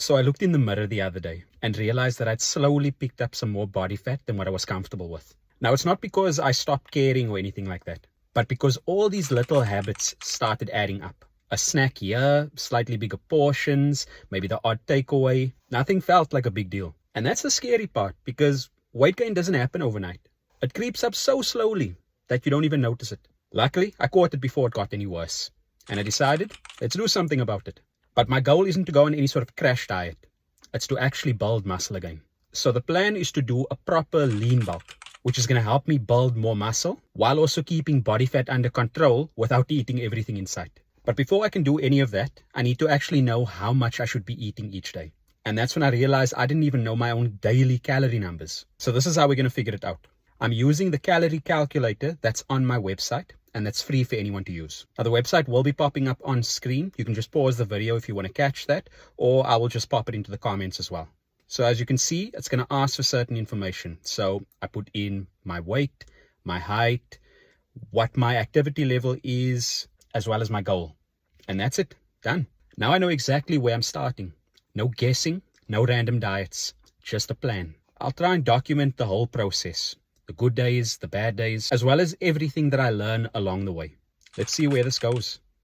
So I looked in the mirror the other day and realized that I'd slowly picked up some more body fat than what I was comfortable with. Now, it's not because I stopped caring or anything like that, but because all these little habits started adding up. A snack here, slightly bigger portions, maybe the odd takeaway. Nothing felt like a big deal. And that's the scary part, because weight gain doesn't happen overnight. It creeps up so slowly that you don't even notice it. Luckily, I caught it before it got any worse. And I decided, let's do something about it. But my goal isn't to go on any sort of crash diet. It's to actually build muscle again. So the plan is to do a proper lean bulk, which is going to help me build more muscle while also keeping body fat under control without eating everything in sight. But before I can do any of that, I need to actually know how much I should be eating each day. And that's when I realized I didn't even know my own daily calorie numbers. So this is how we're going to figure it out. I'm using the calorie calculator that's on my website, and that's free for anyone to use. Now, the website will be popping up on screen. You can just pause the video if you want to catch that, or I will just pop it into the comments as well. So as you can see, it's going to ask for certain information. So I put in my weight, my height, what my activity level is, as well as my goal. And that's it. Done. Now I know exactly where I'm starting. No guessing, no random diets, just a plan. I'll try and document the whole process. The good days, the bad days, as well as everything that I learn along the way. Let's see where this goes.